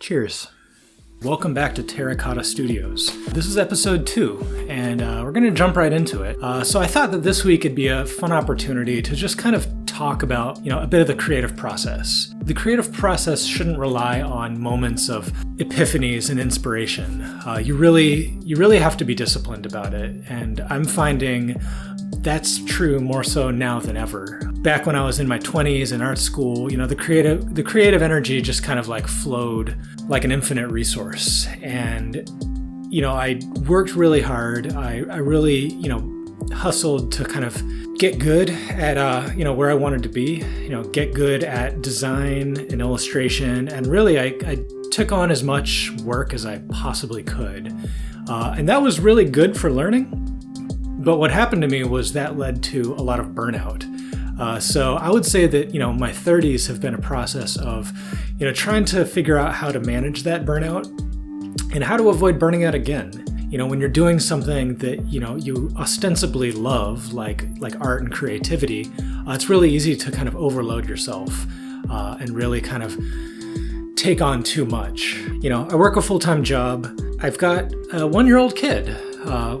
Cheers. Welcome back to Terracotta Studios. This is episode 2, and we're going to jump right into it. So I thought that this week it'd be a fun opportunity to just kind of talk about, a bit of the creative process. The creative process shouldn't rely on moments of epiphanies and inspiration. You really have to be disciplined about it, and I'm finding that's true more so now than ever. Back when I was in my 20s in art school, the creative energy just kind of like flowed like an infinite resource. And, I worked really hard. I really, hustled to kind of get good at, where I wanted to be, get good at design and illustration. And really, I took on as much work as I possibly could. And that was really good for learning. But what happened to me was that led to a lot of burnout. So I would say that, my 30s have been a process of, trying to figure out how to manage that burnout and how to avoid burning out again. When you're doing something that, you ostensibly love, like art and creativity, it's really easy to kind of overload yourself and really kind of take on too much. I work a full-time job. I've got a 1-year-old kid.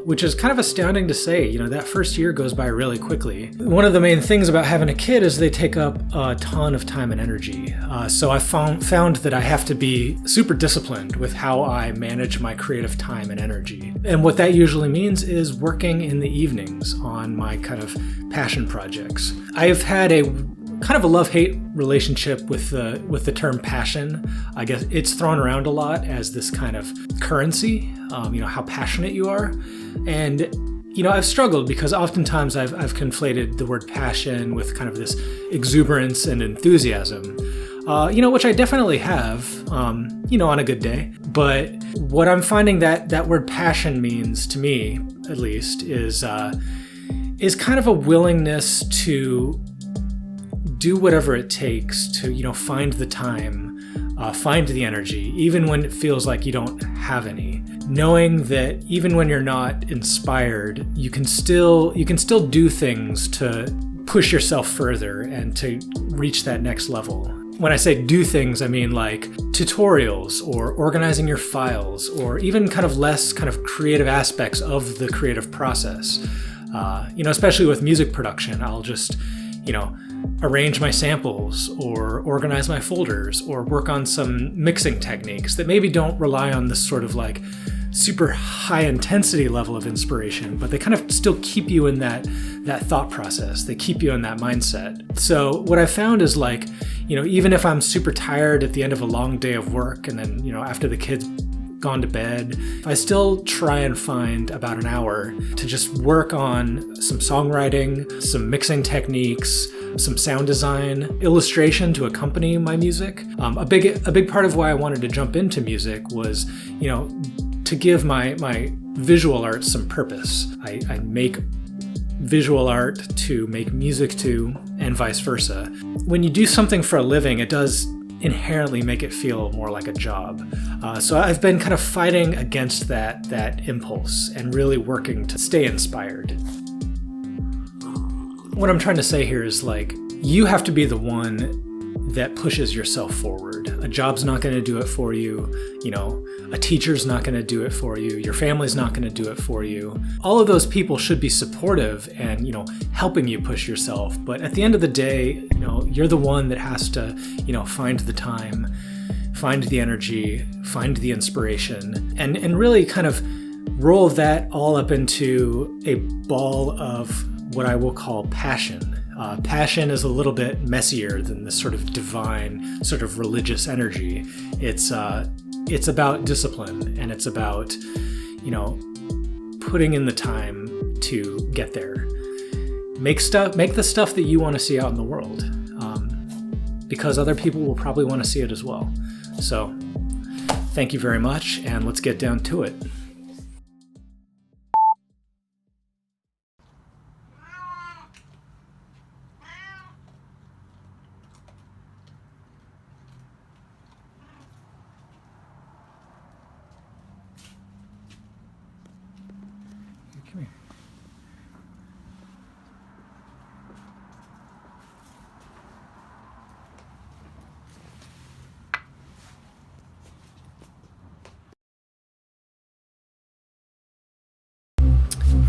Which is kind of astounding to say. That first year goes by really quickly. One of the main things about having a kid is they take up a ton of time and energy. So I found that I have to be super disciplined with how I manage my creative time and energy. And what that usually means is working in the evenings on my kind of passion projects. I've had a kind of a love-hate relationship with the term passion. I guess it's thrown around a lot as this kind of currency, how passionate you are. And, I've struggled because oftentimes I've conflated the word passion with kind of this exuberance and enthusiasm, which I definitely have, on a good day. But what I'm finding that word passion means to me, at least, is kind of a willingness to do whatever it takes to, find the time, find the energy, even when it feels like you don't have any. Knowing that even when you're not inspired, you can still do things to push yourself further and to reach that next level. When I say do things, I mean like tutorials or organizing your files or even kind of less kind of creative aspects of the creative process. Especially with music production, I'll just, arrange my samples or organize my folders or work on some mixing techniques that maybe don't rely on this sort of like super high intensity level of inspiration, but they kind of still keep you in that thought process. They keep you in that mindset. So what I found is like, even if I'm super tired at the end of a long day of work and then, after the kids gone to bed, I still try and find about an hour to just work on some songwriting, some mixing techniques, some sound design, illustration to accompany my music. A big part of why I wanted to jump into music was, to give my visual art some purpose. I make visual art to make music to, and vice versa. When you do something for a living, it does inherently make it feel more like a job. So I've been kind of fighting against that impulse and really working to stay inspired. What I'm trying to say here is like, you have to be the one that pushes yourself forward. A job's not going to do it for you. A teacher's not going to do it for you. Your family's not going to do it for you. All of those people should be supportive and, helping you push yourself. But at the end of the day, you're the one that has to, find the time, find the energy, find the inspiration, and really kind of roll that all up into a ball of what I will call passion. Passion is a little bit messier than this sort of divine, sort of religious energy. It's about discipline, and it's about, putting in the time to get there. Make the stuff that you want to see out in the world, because other people will probably want to see it as well. So, thank you very much, and let's get down to it. Come here.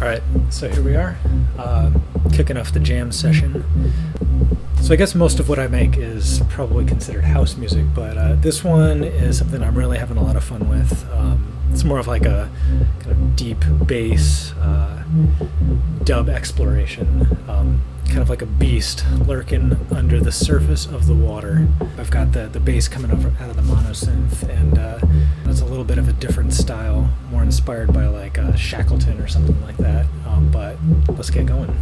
All right, so here we are, kicking off the jam session. So I guess most of what I make is probably considered house music, but this one is something I'm really having a lot of fun with. It's more of like a kind of deep bass dub exploration, kind of like a beast lurking under the surface of the water. I've got the bass coming out of the monosynth, and it's a little bit of a different style, more inspired by like Shackleton or something like that, but let's get going.